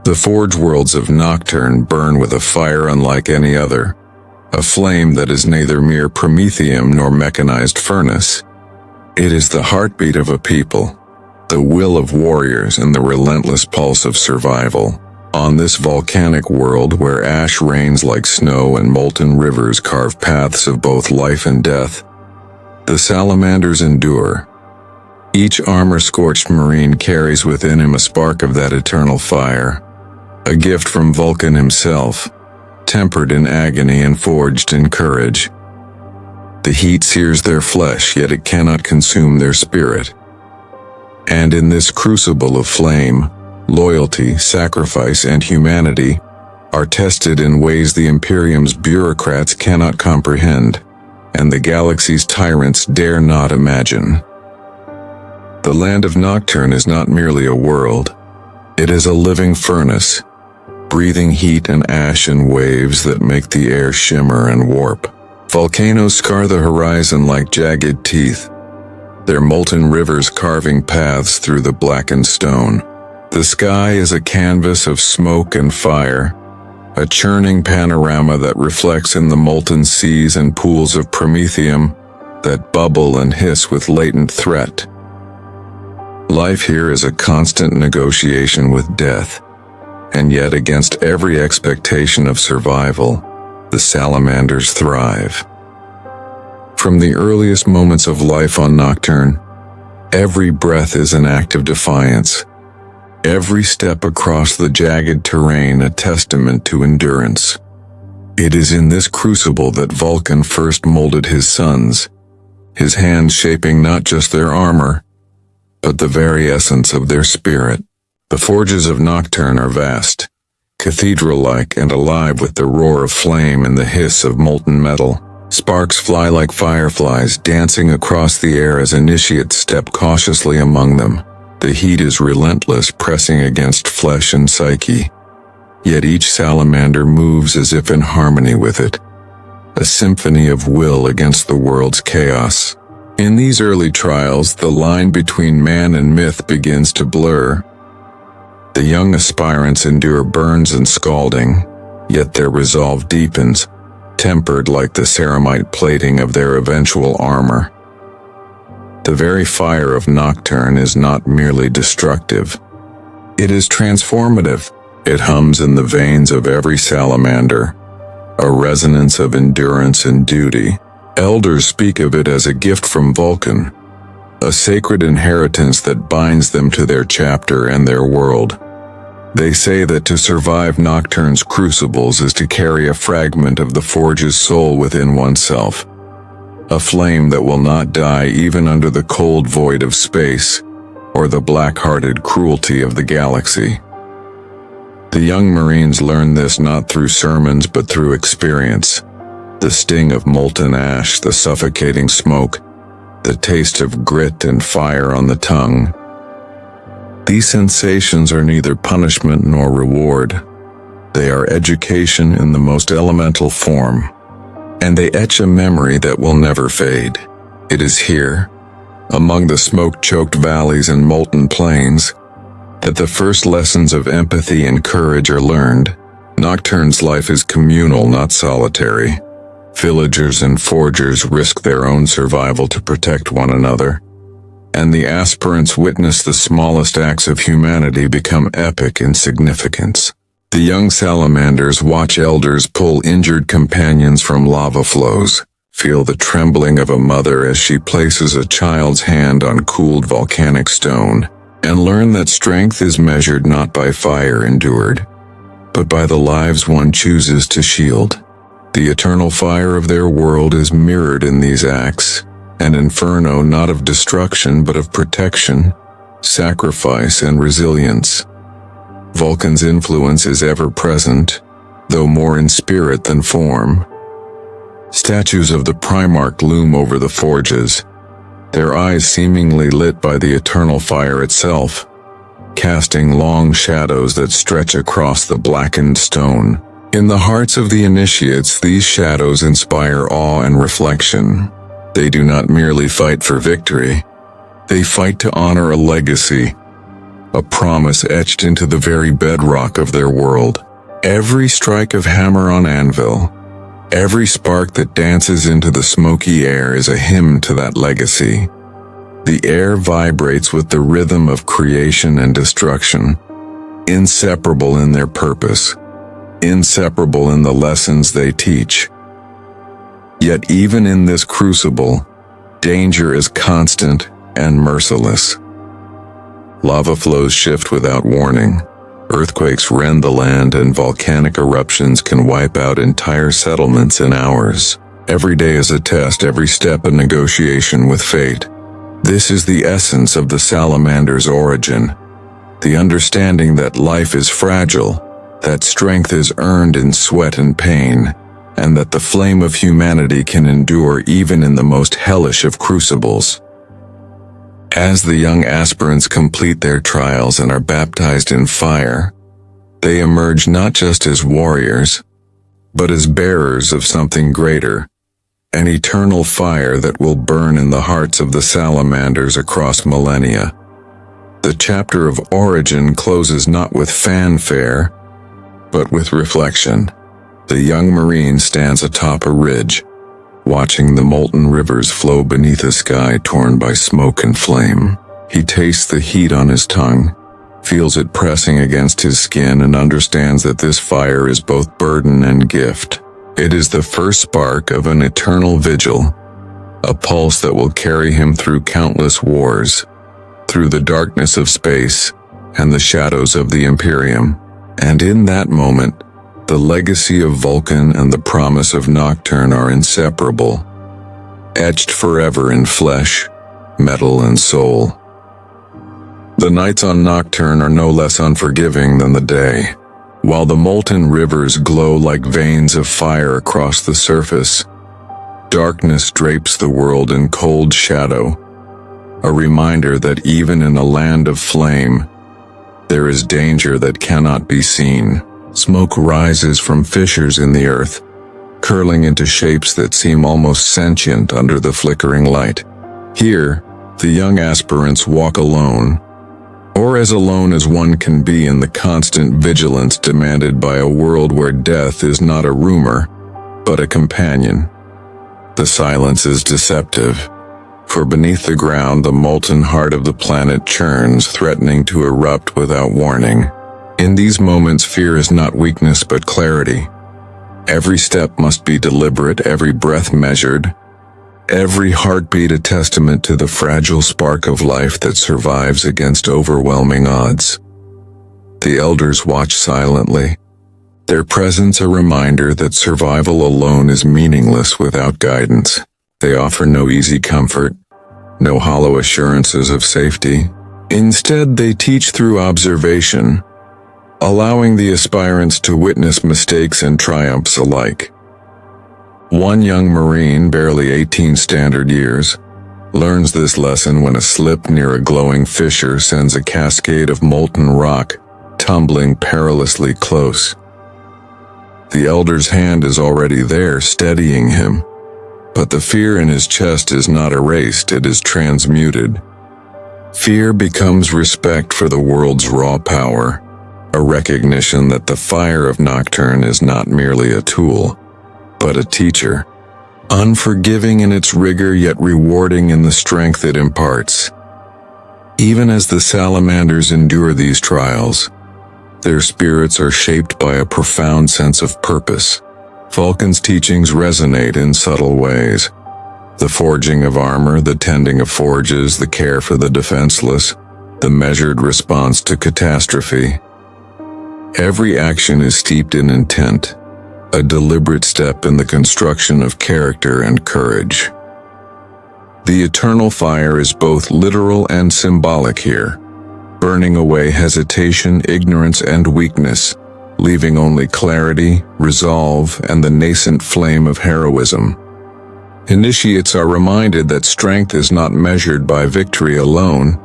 The forge worlds of Nocturne burn with a fire unlike any other, a flame that is neither mere promethium nor mechanized furnace. It is the heartbeat of a people, the will of warriors, and the relentless pulse of survival. On this volcanic world where ash rains like snow and molten rivers carve paths of both life and death, the Salamanders endure. Each armor-scorched marine carries within him a spark of that eternal fire, a gift from Vulcan himself, tempered in agony and forged in courage. The heat sears their flesh, yet it cannot consume their spirit. And in this crucible of flame, loyalty, sacrifice, and humanity are tested in ways the Imperium's bureaucrats cannot comprehend, and the galaxy's tyrants dare not imagine. The land of Nocturne is not merely a world. It is a living furnace, breathing heat and ash in waves that make the air shimmer and warp. Volcanoes scar the horizon like jagged teeth, their molten rivers carving paths through the blackened stone. The sky is a canvas of smoke and fire, a churning panorama that reflects in the molten seas and pools of promethium that bubble and hiss with latent threat. Life here is a constant negotiation with death, and yet against every expectation of survival, the Salamanders thrive. From the earliest moments of life on Nocturne, every breath is an act of defiance. Every step across the jagged terrain a testament to endurance. It is in this crucible that Vulcan first molded his sons, his hands shaping not just their armor, but the very essence of their spirit. The forges of Nocturne are vast, cathedral-like and alive with the roar of flame and the hiss of molten metal. Sparks fly like fireflies, dancing across the air as initiates step cautiously among them. The heat is relentless, pressing against flesh and psyche. Yet each salamander moves as if in harmony with it, a symphony of will against the world's chaos. In these early trials, the line between man and myth begins to blur. The young aspirants endure burns and scalding, yet their resolve deepens, tempered like the ceramite plating of their eventual armor. The very fire of Nocturne is not merely destructive. It is transformative. It hums in the veins of every salamander, a resonance of endurance and duty. Elders speak of it as a gift from Vulcan, a sacred inheritance that binds them to their chapter and their world. They say that to survive Nocturne's crucibles is to carry a fragment of the forge's soul within oneself, a flame that will not die even under the cold void of space or the black-hearted cruelty of the galaxy. The young Marines learn this not through sermons but through experience. The sting of molten ash, the suffocating smoke, the taste of grit and fire on the tongue. These sensations are neither punishment nor reward. They are education in the most elemental form, and they etch a memory that will never fade. It is here, among the smoke-choked valleys and molten plains, that the first lessons of empathy and courage are learned. Nocturne's life is communal, not solitary. Villagers and forgers risk their own survival to protect one another, and the aspirants witness the smallest acts of humanity become epic in significance. The young salamanders watch elders pull injured companions from lava flows, feel the trembling of a mother as she places a child's hand on cooled volcanic stone, and learn that strength is measured not by fire endured, but by the lives one chooses to shield. The eternal fire of their world is mirrored in these acts, an inferno not of destruction but of protection, sacrifice, and resilience. Vulcan's influence is ever present, though more in spirit than form. Statues of the Primarch loom over the forges, their eyes seemingly lit by the eternal fire itself, casting long shadows that stretch across the blackened stone. In the hearts of the initiates, these shadows inspire awe and reflection. They do not merely fight for victory. They fight to honor a legacy, a promise etched into the very bedrock of their world. Every strike of hammer on anvil, every spark that dances into the smoky air is a hymn to that legacy. The air vibrates with the rhythm of creation and destruction, inseparable in their purpose, inseparable in the lessons they teach. Yet even in this crucible, danger is constant and merciless. Lava flows shift without warning. Earthquakes rend the land, and volcanic eruptions can wipe out entire settlements in hours. Every day is a test, every step a negotiation with fate. This is the essence of the Salamander's origin. The understanding that life is fragile, that strength is earned in sweat and pain, and that the flame of humanity can endure even in the most hellish of crucibles. As the young aspirants complete their trials and are baptized in fire, they emerge not just as warriors, but as bearers of something greater, an eternal fire that will burn in the hearts of the Salamanders across millennia. The chapter of origin closes not with fanfare, but with reflection. The young Marine stands atop a ridge, watching the molten rivers flow beneath a sky torn by smoke and flame. He tastes the heat on his tongue, feels it pressing against his skin, and understands that this fire is both burden and gift. It is the first spark of an eternal vigil, a pulse that will carry him through countless wars, through the darkness of space and the shadows of the Imperium. And in that moment, the legacy of Vulcan and the promise of Nocturne are inseparable, etched forever in flesh, metal, and soul. The nights on Nocturne are no less unforgiving than the day. While the molten rivers glow like veins of fire across the surface, darkness drapes the world in cold shadow, a reminder that even in a land of flame, there is danger that cannot be seen. Smoke rises from fissures in the earth, curling into shapes that seem almost sentient under the flickering light. Here, the young aspirants walk alone, or as alone as one can be in the constant vigilance demanded by a world where death is not a rumor, but a companion. The silence is deceptive, for beneath the ground the molten heart of the planet churns, threatening to erupt without warning. In these moments, fear is not weakness but clarity. Every step must be deliberate, every breath measured, every heartbeat a testament to the fragile spark of life that survives against overwhelming odds. The elders watch silently, their presence a reminder that survival alone is meaningless without guidance. They offer no easy comfort, no hollow assurances of safety. Instead, they teach through observation, allowing the aspirants to witness mistakes and triumphs alike. One young Marine, barely 18 standard years, learns this lesson when a slip near a glowing fissure sends a cascade of molten rock tumbling perilously close. The elder's hand is already there, steadying him, but the fear in his chest is not erased, it is transmuted. Fear becomes respect for the world's raw power, a recognition that the fire of Nocturne is not merely a tool, but a teacher, unforgiving in its rigor yet rewarding in the strength it imparts. Even as the Salamanders endure these trials, their spirits are shaped by a profound sense of purpose. Vulcan's teachings resonate in subtle ways. The forging of armor, the tending of forges, the care for the defenseless, the measured response to catastrophe. Every action is steeped in intent, a deliberate step in the construction of character and courage. The eternal fire is both literal and symbolic here, burning away hesitation, ignorance, and weakness, leaving only clarity, resolve, and the nascent flame of heroism. Initiates are reminded that strength is not measured by victory alone,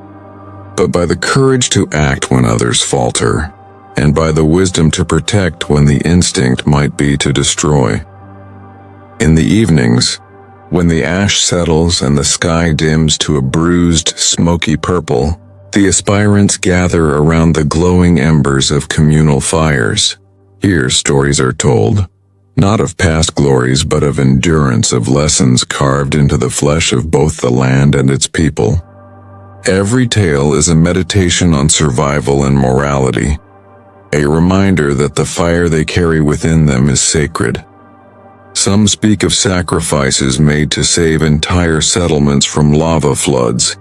but by the courage to act when others falter, and by the wisdom to protect when the instinct might be to destroy. In the evenings, when the ash settles and the sky dims to a bruised, smoky purple, The aspirants gather around the glowing embers of communal fires. Here stories are told, not of past glories but of endurance, of lessons carved into the flesh of both the land and its people. Every tale is a meditation on survival and morality, a reminder that the fire they carry within them is sacred. Some speak of sacrifices made to save entire settlements from lava floods,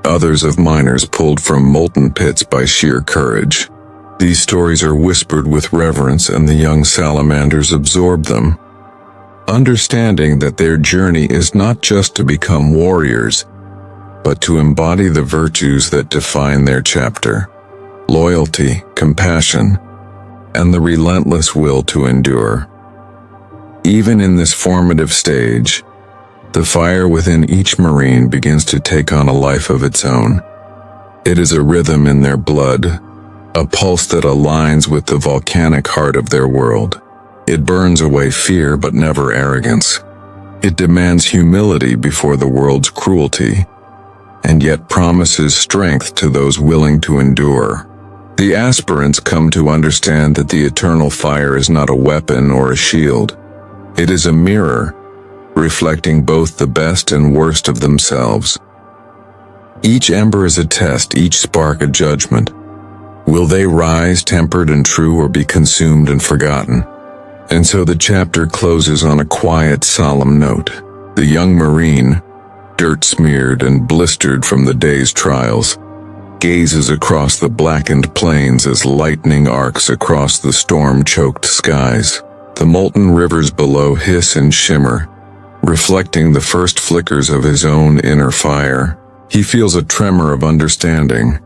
others of miners pulled from molten pits by sheer courage. These stories are whispered with reverence, and the young salamanders absorb them, understanding that their journey is not just to become warriors, but to embody the virtues that define their chapter: loyalty, compassion, and the relentless will to endure. Even in this formative stage, the fire within each Marine begins to take on a life of its own. It is a rhythm in their blood, a pulse that aligns with the volcanic heart of their world. It burns away fear but never arrogance. It demands humility before the world's cruelty, and yet promises strength to those willing to endure. The aspirants come to understand that the eternal fire is not a weapon or a shield. It is a mirror, reflecting both the best and worst of themselves. Each ember is a test, each spark a judgment. Will they rise tempered and true, or be consumed and forgotten? And so the chapter closes on a quiet, solemn note. The young Marine, dirt-smeared and blistered from the day's trials, gazes across the blackened plains as lightning arcs across the storm-choked skies. The molten rivers below hiss and shimmer, reflecting the first flickers of his own inner fire. He feels a tremor of understanding,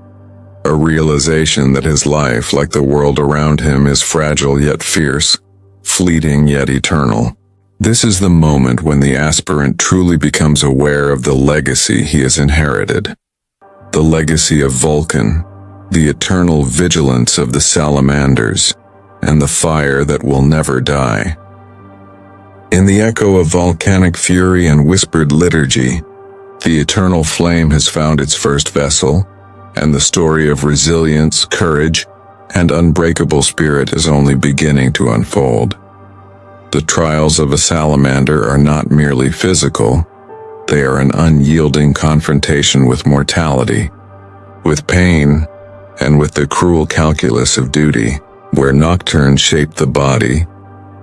a realization that his life, like the world around him, is fragile yet fierce, fleeting yet eternal. This is the moment when the aspirant truly becomes aware of the legacy he has inherited. The legacy of Vulcan, the eternal vigilance of the Salamanders, and the fire that will never die. In the echo of volcanic fury and whispered liturgy, the eternal flame has found its first vessel, and the story of resilience, courage, and unbreakable spirit is only beginning to unfold. The trials of a salamander are not merely physical, they are an unyielding confrontation with mortality, with pain, and with the cruel calculus of duty. Where nocturnes shape the body,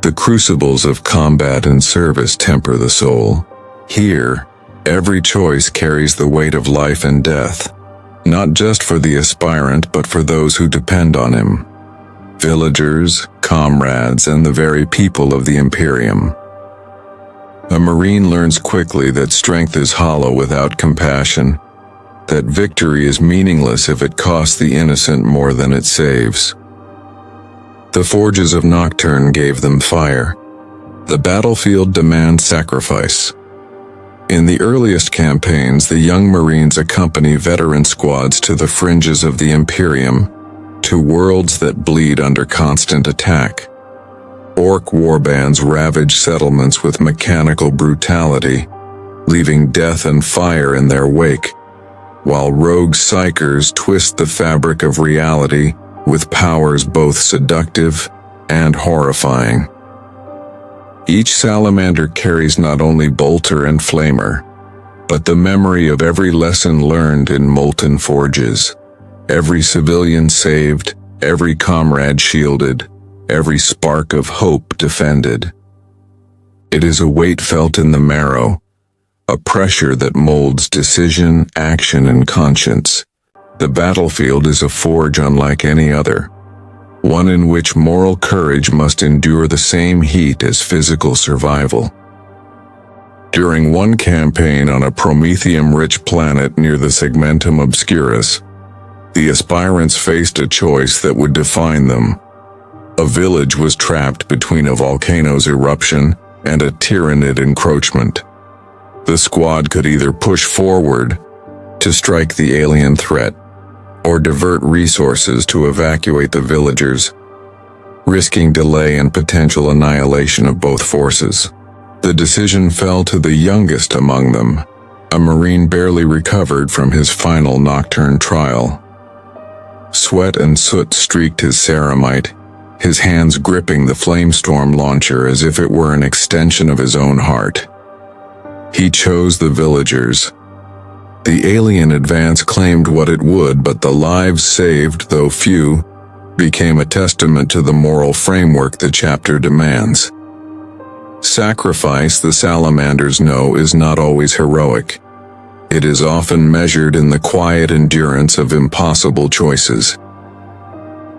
the crucibles of combat and service temper the soul. Here, every choice carries the weight of life and death, not just for the aspirant but for those who depend on him: villagers, comrades, and the very people of the Imperium. A Marine learns quickly that strength is hollow without compassion, that victory is meaningless if it costs the innocent more than it saves. The forges of Nocturne gave them fire. The battlefield demands sacrifice. In the earliest campaigns, the young Marines accompany veteran squads to the fringes of the Imperium, to worlds that bleed under constant attack. Orc warbands ravage settlements with mechanical brutality, leaving death and fire in their wake, while rogue psychers twist the fabric of reality with powers both seductive and horrifying. Each salamander carries not only bolter and flamer, but the memory of every lesson learned in molten forges, every civilian saved, every comrade shielded, every spark of hope defended. It is a weight felt in the marrow, a pressure that molds decision, action, and conscience. The battlefield is a forge unlike any other, one in which moral courage must endure the same heat as physical survival. During one campaign on a promethium-rich planet near the Segmentum Obscurus, the aspirants faced a choice that would define them. A village was trapped between a volcano's eruption and a tyrannid encroachment. The squad could either push forward to strike the alien threat, or divert resources to evacuate the villagers, risking delay and potential annihilation of both forces. The decision fell to the youngest among them, a Marine barely recovered from his final Nocturne trial. Sweat and soot streaked his ceramite, his hands gripping the flamestorm launcher as if it were an extension of his own heart. He chose the villagers. The alien advance claimed what it would, but the lives saved, though few, became a testament to the moral framework the chapter demands. Sacrifice, the Salamanders know, is not always heroic. It is often measured in the quiet endurance of impossible choices.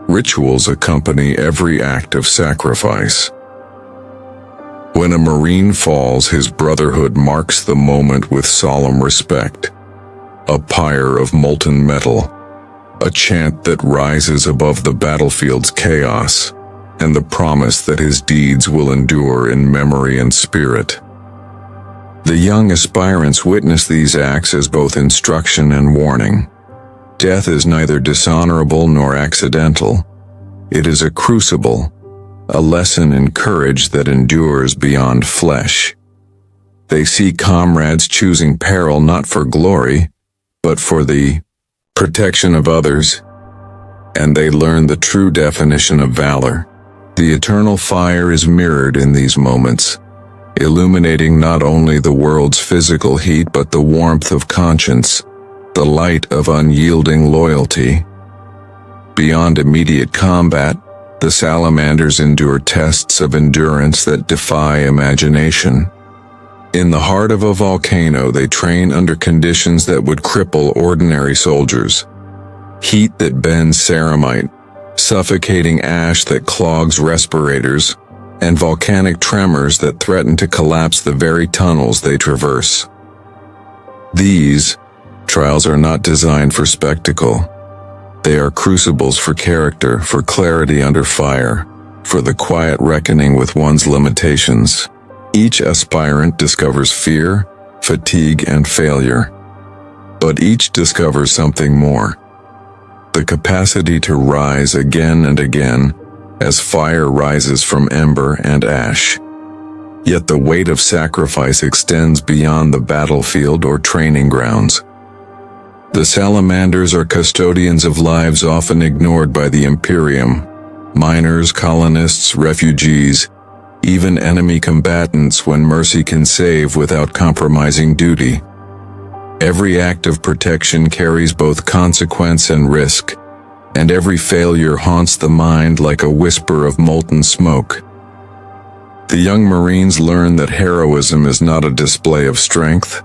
Rituals accompany every act of sacrifice. When a Marine falls, his brotherhood marks the moment with solemn respect. A pyre of molten metal, a chant that rises above the battlefield's chaos, and the promise that his deeds will endure in memory and spirit. The young aspirants witness these acts as both instruction and warning. Death is neither dishonorable nor accidental. It is a crucible, a lesson in courage that endures beyond flesh. They see comrades choosing peril not for glory, but for the protection of others, and they learn the true definition of valor. The eternal fire is mirrored in these moments, illuminating not only the world's physical heat but the warmth of conscience, the light of unyielding loyalty. Beyond immediate combat, the Salamanders endure tests of endurance that defy imagination. In the heart of a volcano, they train under conditions that would cripple ordinary soldiers. Heat that bends ceramite, suffocating ash that clogs respirators, and volcanic tremors that threaten to collapse the very tunnels they traverse. These trials are not designed for spectacle. They are crucibles for character, for clarity under fire, for the quiet reckoning with one's limitations. Each aspirant discovers fear, fatigue, and failure, but each discovers something more: the capacity to rise again and again as fire rises from ember and ash. Yet the weight of sacrifice extends beyond the battlefield or training grounds. The Salamanders are custodians of lives often ignored by the Imperium: miners, colonists, refugees, even enemy combatants when mercy can save without compromising duty. Every act of protection carries both consequence and risk, and every failure haunts the mind like a whisper of molten smoke. The young Marines learn that heroism is not a display of strength,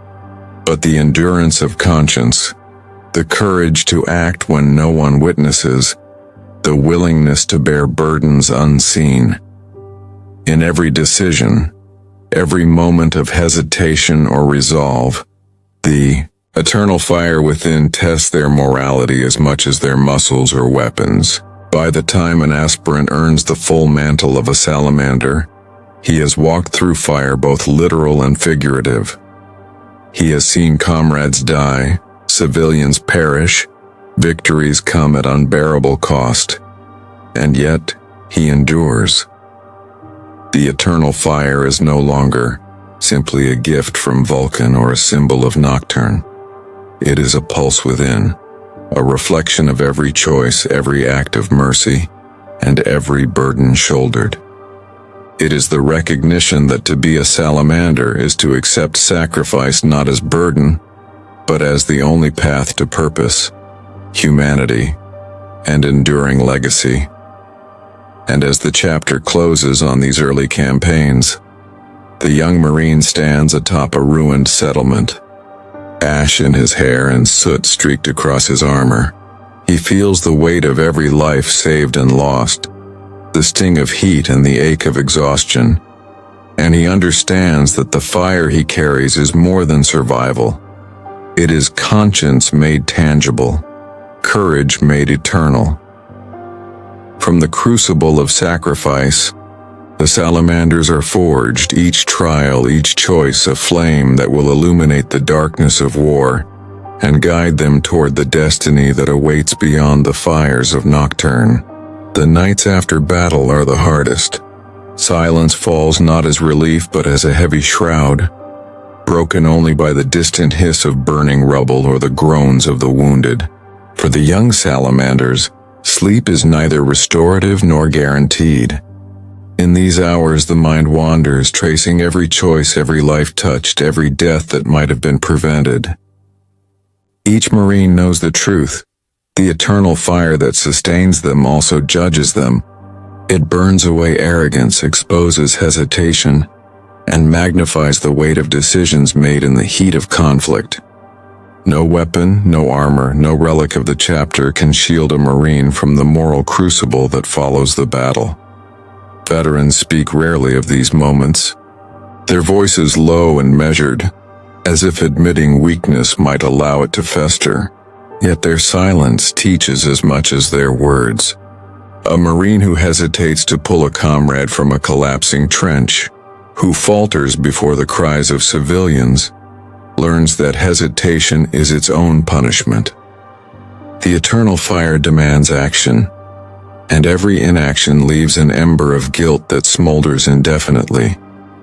but the endurance of conscience, the courage to act when no one witnesses, the willingness to bear burdens unseen. In every decision, every moment of hesitation or resolve, the eternal fire within tests their morality as much as their muscles or weapons. By the time an aspirant earns the full mantle of a salamander, he has walked through fire, both literal and figurative. He has seen comrades die, civilians perish, victories come at unbearable cost, and yet he endures. The eternal fire is no longer simply a gift from Vulcan or a symbol of Nocturne. It is a pulse within, a reflection of every choice, every act of mercy, and every burden shouldered. It is the recognition that to be a salamander is to accept sacrifice not as burden, but as the only path to purpose, humanity, and enduring legacy. And as the chapter closes on these early campaigns, the young Marine stands atop a ruined settlement. Ash in his hair and soot streaked across his armor. He feels the weight of every life saved and lost, the sting of heat and the ache of exhaustion, and he understands that the fire he carries is more than survival. It is conscience made tangible, courage made eternal. From the crucible of sacrifice, the Salamanders are forged, each trial, each choice a flame that will illuminate the darkness of war and guide them toward the destiny that awaits beyond the fires of Nocturne. The nights after battle are the hardest. Silence falls not as relief but as a heavy shroud, broken only by the distant hiss of burning rubble or the groans of the wounded. For the young Salamanders, Sleep is neither restorative nor guaranteed. In these hours the mind wanders, tracing every choice, every life touched, every death that might have been prevented. Each Marine knows the truth. The eternal fire that sustains them also judges them. It burns away arrogance, exposes hesitation, and magnifies the weight of decisions made in the heat of conflict. No weapon, no armor, no relic of the chapter can shield a Marine from the moral crucible that follows the battle. Veterans speak rarely of these moments, their voices low and measured, as if admitting weakness might allow it to fester. Yet their silence teaches as much as their words. A Marine who hesitates to pull a comrade from a collapsing trench, who falters before the cries of civilians, learns that hesitation is its own punishment. The eternal fire demands action, and every inaction leaves an ember of guilt that smolders indefinitely.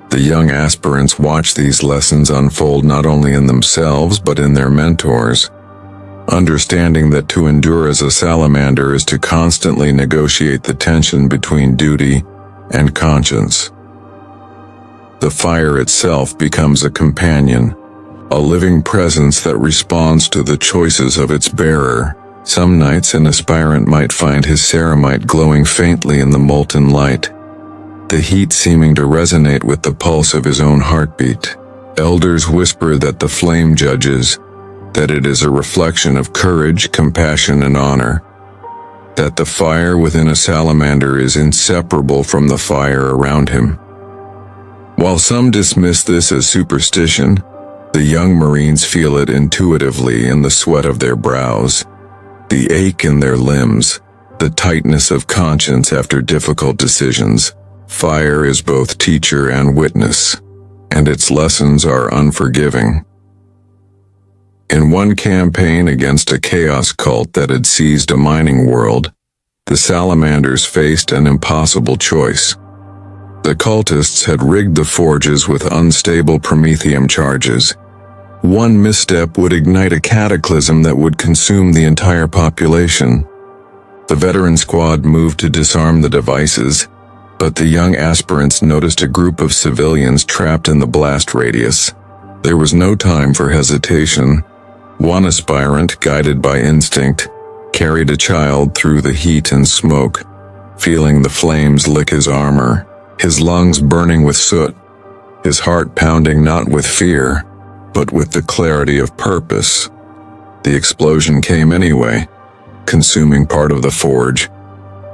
The young aspirants watch these lessons unfold not only in themselves but in their mentors, understanding that to endure as a salamander is to constantly negotiate the tension between duty and conscience. The fire itself becomes a companion, a living presence that responds to the choices of its bearer. Some nights an aspirant might find his ceramite glowing faintly in the molten light, the heat seeming to resonate with the pulse of his own heartbeat. Elders whisper that the flame judges, that it is a reflection of courage, compassion, and honor, that the fire within a salamander is inseparable from the fire around him. While some dismiss this as superstition, the young Marines feel it intuitively in the sweat of their brows, the ache in their limbs, the tightness of conscience after difficult decisions. Fire is both teacher and witness, and its lessons are unforgiving. In one campaign against a chaos cult that had seized a mining world, the Salamanders faced an impossible choice. The cultists had rigged the forges with unstable promethium charges. One misstep would ignite a cataclysm that would consume the entire population. The veteran squad moved to disarm the devices, but the young aspirants noticed a group of civilians trapped in the blast radius. There was no time for hesitation. One aspirant, guided by instinct, carried a child through the heat and smoke, feeling the flames lick his armor, his lungs burning with soot, his heart pounding not with fear, but with the clarity of purpose. The explosion came anyway, consuming part of the forge.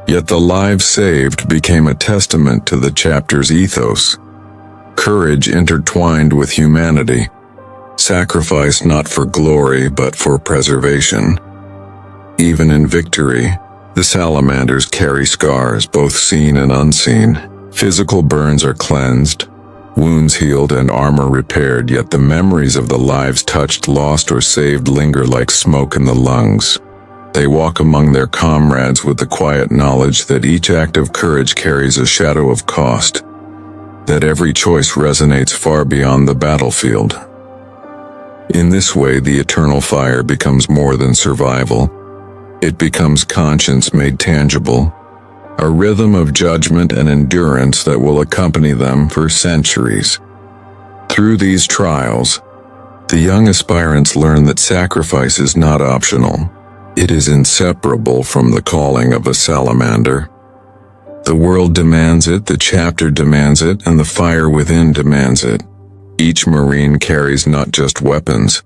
Yet the lives saved became a testament to the chapter's ethos. Courage intertwined with humanity. Sacrifice not for glory but for preservation. Even in victory, the Salamanders carry scars, both seen and unseen. Physical burns are cleansed, wounds healed and armor repaired, yet the memories of the lives touched, lost, or saved linger like smoke in the lungs. They walk among their comrades with the quiet knowledge that each act of courage carries a shadow of cost, that every choice resonates far beyond the battlefield. In this way, the eternal fire becomes more than survival. It becomes conscience made tangible, a rhythm of judgment and endurance that will accompany them for centuries. Through these trials, the young aspirants learn that sacrifice is not optional. It is inseparable from the calling of a salamander. The world demands it, the chapter demands it, and the fire within demands it. Each Marine carries not just weapons,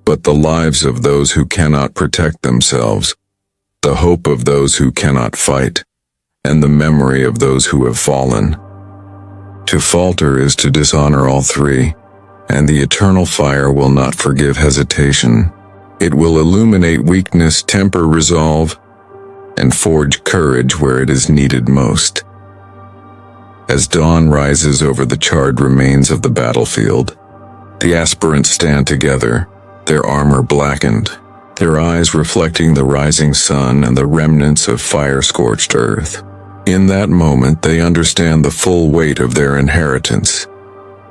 but the lives of those who cannot protect themselves, the hope of those who cannot fight, and the memory of those who have fallen. To falter is to dishonor all three, and the eternal fire will not forgive hesitation. It will illuminate weakness, temper resolve, and forge courage where it is needed most. As dawn rises over the charred remains of the battlefield, the aspirants stand together, their armor blackened, their eyes reflecting the rising sun and the remnants of fire-scorched earth. In that moment, they understand the full weight of their inheritance,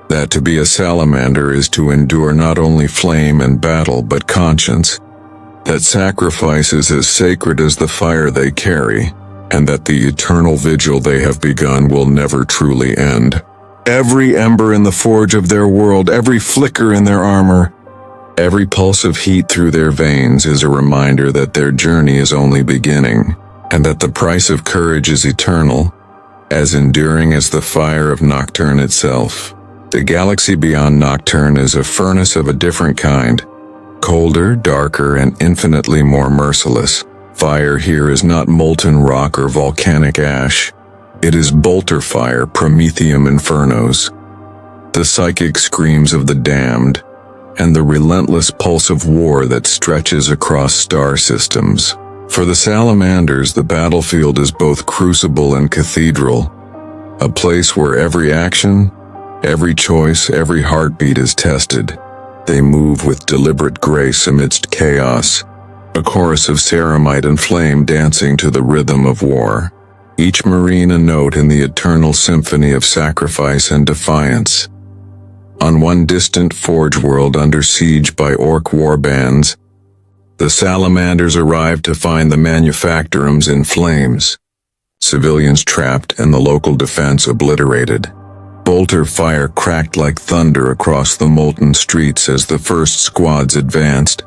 that to be a salamander is to endure not only flame and battle but conscience, that sacrifice is as sacred as the fire they carry, and that the eternal vigil they have begun will never truly end. Every ember in the forge of their world, every flicker in their armor, every pulse of heat through their veins is a reminder that their journey is only beginning, and that the price of courage is eternal, as enduring as the fire of Nocturne itself. The galaxy beyond Nocturne is a furnace of a different kind, colder, darker, and infinitely more merciless. Fire here is not molten rock or volcanic ash. It is bolter fire, Prometheum infernos, the psychic screams of the damned, and the relentless pulse of war that stretches across star systems. For the Salamanders, the battlefield is both crucible and cathedral, a place where every action, every choice, every heartbeat is tested. They move with deliberate grace amidst chaos, a chorus of ceramite and flame dancing to the rhythm of war. Each marine a note in the eternal symphony of sacrifice and defiance. On one distant forge world under siege by orc warbands, the Salamanders arrived to find the manufactorums in flames, civilians trapped and the local defense obliterated. Bolter fire cracked like thunder across the molten streets as the first squads advanced,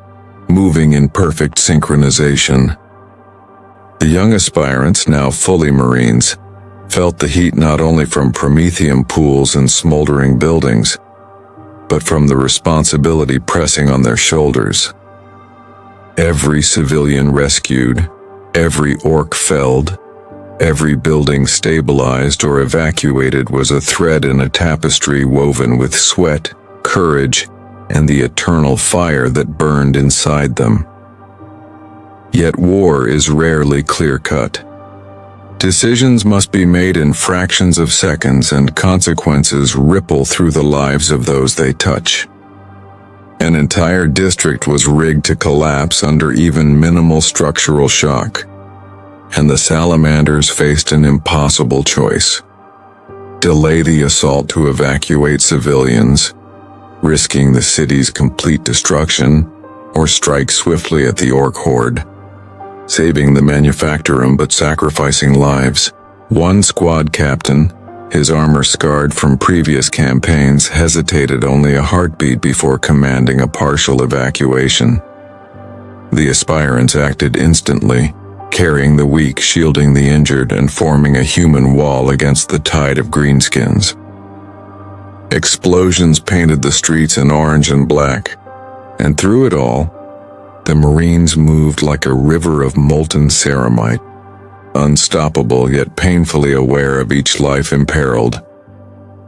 moving in perfect synchronization. The young aspirants, now fully Marines, felt the heat not only from Prometheum pools and smoldering buildings, but from the responsibility pressing on their shoulders. Every civilian rescued, every orc felled, every building stabilized or evacuated was a thread in a tapestry woven with sweat, courage, and the eternal fire that burned inside them. Yet war is rarely clear-cut. Decisions must be made in fractions of seconds, and consequences ripple through the lives of those they touch. An entire district was rigged to collapse under even minimal structural shock, and the Salamanders faced an impossible choice: delay the assault to evacuate civilians, risking the city's complete destruction, or strike swiftly at the orc horde, saving the manufactorum but sacrificing lives. One squad captain, his armor scarred from previous campaigns, hesitated only a heartbeat before commanding a partial evacuation. The aspirants acted instantly, carrying the weak, shielding the injured, and forming a human wall against the tide of greenskins. Explosions painted the streets in orange and black, and through it all, the Marines moved like a river of molten ceramite, unstoppable yet painfully aware of each life imperiled.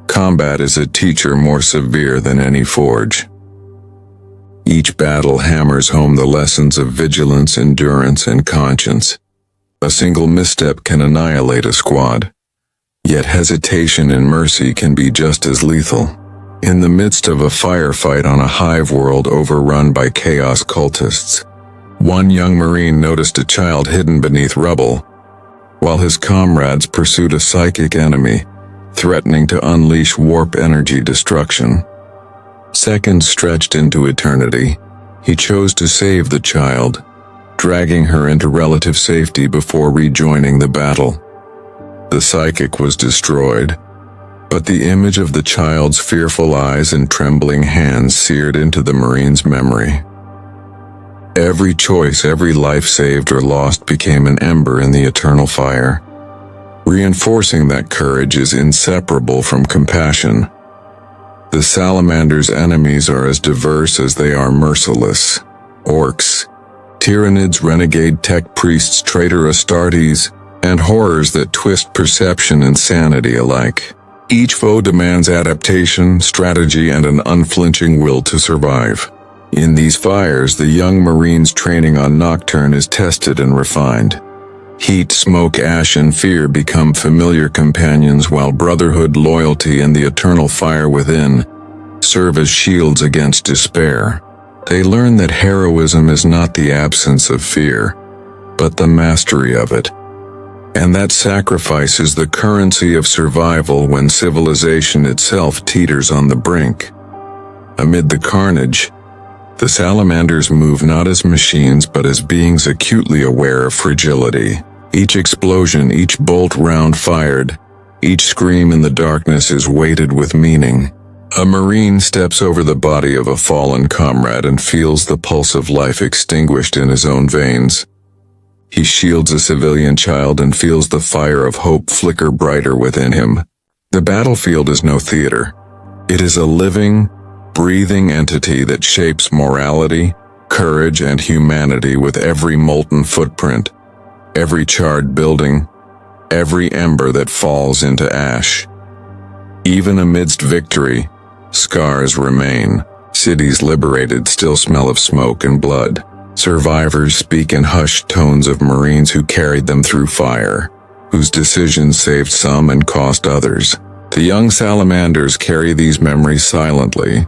Combat is a teacher more severe than any forge. Each battle hammers home the lessons of vigilance, endurance, and conscience. A single misstep can annihilate a squad, yet hesitation and mercy can be just as lethal. In the midst of a firefight on a hive world overrun by chaos cultists, one young Marine noticed a child hidden beneath rubble, while his comrades pursued a psychic enemy, threatening to unleash warp energy destruction. Seconds stretched into eternity. He chose to save the child, dragging her into relative safety before rejoining the battle. The psychic was destroyed, but the image of the child's fearful eyes and trembling hands seared into the Marine's memory. Every choice, every life saved or lost became an ember in the eternal fire, reinforcing that courage is inseparable from compassion. The Salamanders' enemies are as diverse as they are merciless. Orcs, Tyranids, renegade tech priests, traitor Astartes, and horrors that twist perception and sanity alike. Each foe demands adaptation, strategy, and an unflinching will to survive. In these fires, the young Marine's training on Nocturne is tested and refined. Heat, smoke, ash, and fear become familiar companions, while brotherhood, loyalty, and the eternal fire within serve as shields against despair. They learn that heroism is not the absence of fear, but the mastery of it, and that sacrifice is the currency of survival when civilization itself teeters on the brink. Amid the carnage, The Salamanders move not as machines but as beings acutely aware of fragility. Each explosion, each bolt round fired, each scream in the darkness is weighted with meaning. A Marine steps over the body of a fallen comrade and feels the pulse of life extinguished in his own veins. He shields a civilian child and feels the fire of hope flicker brighter within him. The battlefield is no theater. It is a living, breathing entity that shapes morality, courage, and humanity with every molten footprint, every charred building, every ember that falls into ash. Even amidst victory, scars remain. Cities liberated still smell of smoke and blood. Survivors speak in hushed tones of Marines who carried them through fire, whose decisions saved some and cost others. The young Salamanders carry these memories silently,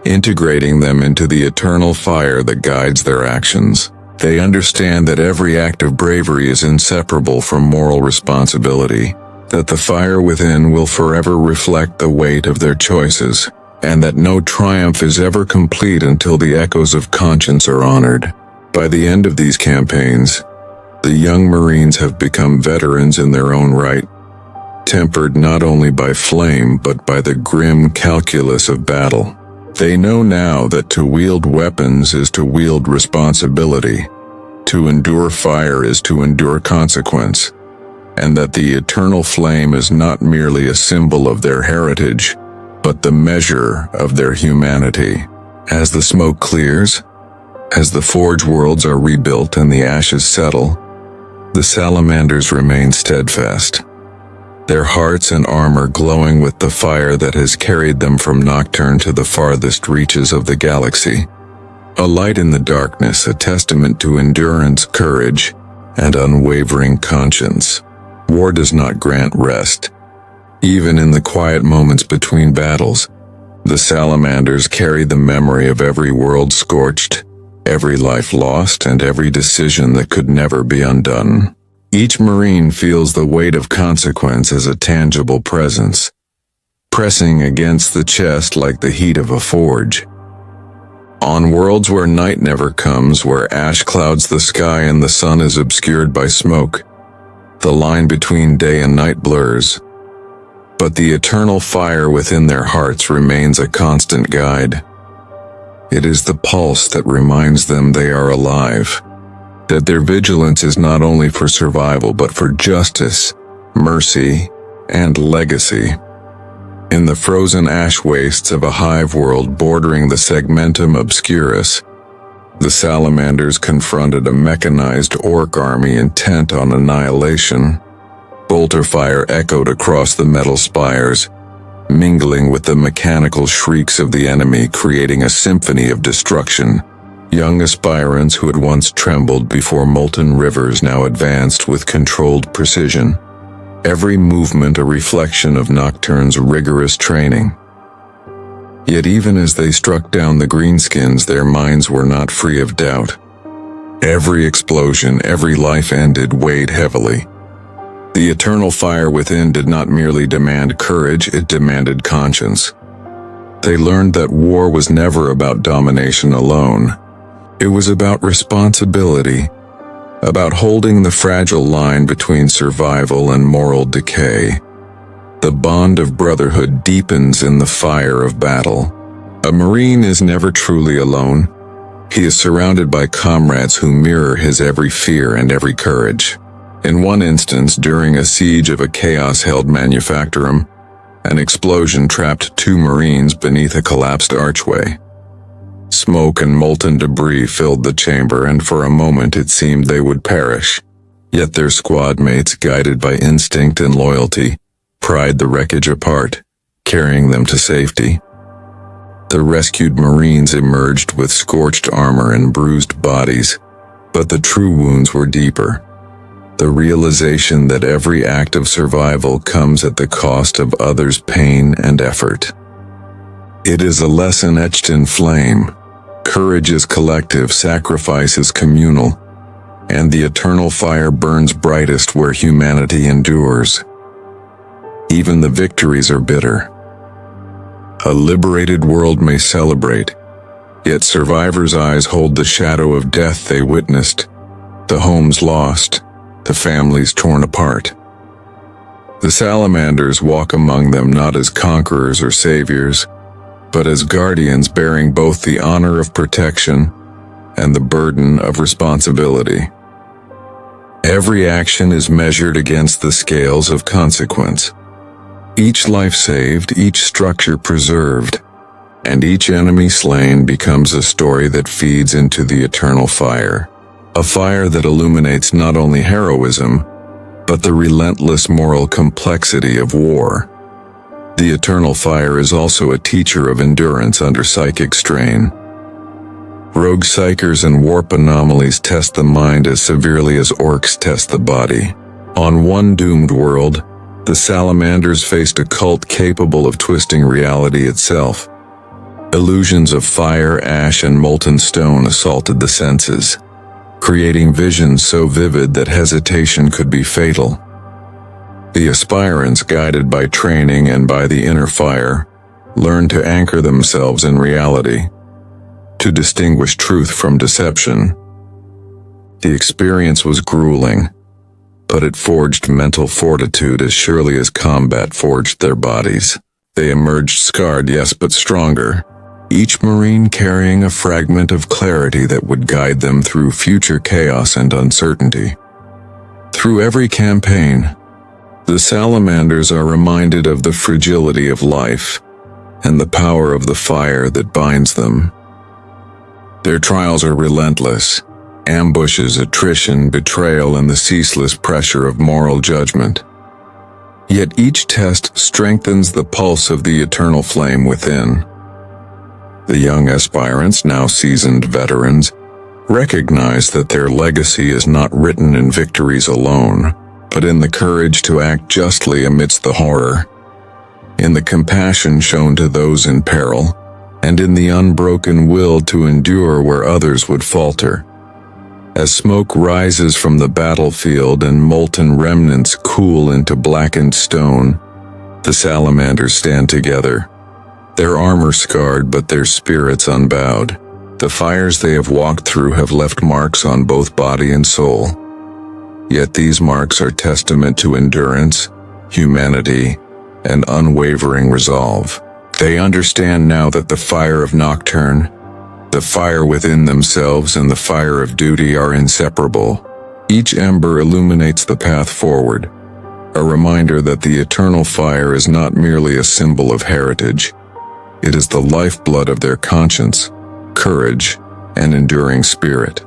integrating them into the eternal fire that guides their actions. They understand that every act of bravery is inseparable from moral responsibility, that the fire within will forever reflect the weight of their choices, and that no triumph is ever complete until the echoes of conscience are honored. By the end of these campaigns, the young Marines have become veterans in their own right, tempered not only by flame but by the grim calculus of battle. They know now that to wield weapons is to wield responsibility, to endure fire is to endure consequence, and that the eternal flame is not merely a symbol of their heritage, but the measure of their humanity. As the smoke clears, as the forge worlds are rebuilt and the ashes settle, the Salamanders remain steadfast, their hearts and armor glowing with the fire that has carried them from Nocturne to the farthest reaches of the galaxy. A light in the darkness, a testament to endurance, courage, and unwavering conscience. War does not grant rest. Even in the quiet moments between battles, the Salamanders carry the memory of every world scorched, every life lost, and every decision that could never be undone. Each Marine feels the weight of consequence as a tangible presence, pressing against the chest like the heat of a forge. On worlds where night never comes, where ash clouds the sky and the sun is obscured by smoke, the line between day and night blurs, but the eternal fire within their hearts remains a constant guide. It is the pulse that reminds them they are alive, that their vigilance is not only for survival but for justice, mercy, and legacy. In the frozen ash wastes of a hive world bordering the Segmentum Obscurus, the Salamanders confronted a mechanized orc army intent on annihilation. Bolter fire echoed across the metal spires, mingling with the mechanical shrieks of the enemy, creating a symphony of destruction. Young aspirants who had once trembled before molten rivers now advanced with controlled precision, every movement a reflection of Nocturne's rigorous training. Yet even as they struck down the greenskins, their minds were not free of doubt. Every explosion, every life ended weighed heavily. The eternal fire within did not merely demand courage, it demanded conscience. They learned that war was never about domination alone. It was about responsibility, about holding the fragile line between survival and moral decay. The bond of brotherhood deepens in the fire of battle. A Marine is never truly alone. He is surrounded by comrades who mirror his every fear and every courage. In one instance, during a siege of a chaos-held manufactorum, an explosion trapped 2 Marines beneath a collapsed archway. Smoke and molten debris filled the chamber, and for a moment it seemed they would perish. Yet their squad mates, guided by instinct and loyalty, pried the wreckage apart, carrying them to safety. The rescued Marines emerged with scorched armor and bruised bodies, but the true wounds were deeper. The realization that every act of survival comes at the cost of others' pain and effort. It is a lesson etched in flame. Courage is collective, sacrifice is communal, and the eternal fire burns brightest where humanity endures. Even the victories are bitter. A liberated world may celebrate, Yet survivors' eyes hold the shadow of death they witnessed, the homes lost, the families torn apart. The Salamanders walk among them not as conquerors or saviors, but as guardians bearing both the honor of protection and the burden of responsibility. Every action is measured against the scales of consequence. Each life saved, each structure preserved, and each enemy slain becomes a story that feeds into the eternal fire. A fire that illuminates not only heroism, but the relentless moral complexity of war. The eternal fire is also a teacher of endurance under psychic strain. Rogue psychers and warp anomalies test the mind as severely as orcs test the body. On one doomed world, the Salamanders faced a cult capable of twisting reality itself. Illusions of fire, ash, and molten stone assaulted the senses, creating visions so vivid that hesitation could be fatal. The aspirants, guided by training and by the inner fire, learned to anchor themselves in reality, to distinguish truth from deception. The experience was grueling, but it forged mental fortitude as surely as combat forged their bodies. They emerged scarred, yes, but stronger, each Marine carrying a fragment of clarity that would guide them through future chaos and uncertainty. Through every campaign, the Salamanders are reminded of the fragility of life and the power of the fire that binds them. Their trials are relentless: ambushes, attrition, betrayal, and the ceaseless pressure of moral judgment. Yet each test strengthens the pulse of the eternal flame within. The young aspirants, now seasoned veterans, recognize that their legacy is not written in victories alone, but in the courage to act justly amidst the horror, in the compassion shown to those in peril, and in the unbroken will to endure where others would falter. As smoke rises from the battlefield and molten remnants cool into blackened stone, the Salamanders stand together, their armor scarred but their spirits unbowed. The fires they have walked through have left marks on both body and soul. Yet these marks are testament to endurance, humanity, and unwavering resolve. They understand now that the fire of Nocturne, the fire within themselves, and the fire of duty are inseparable. Each ember illuminates the path forward, a reminder that the eternal fire is not merely a symbol of heritage. It is the lifeblood of their conscience, courage, and enduring spirit.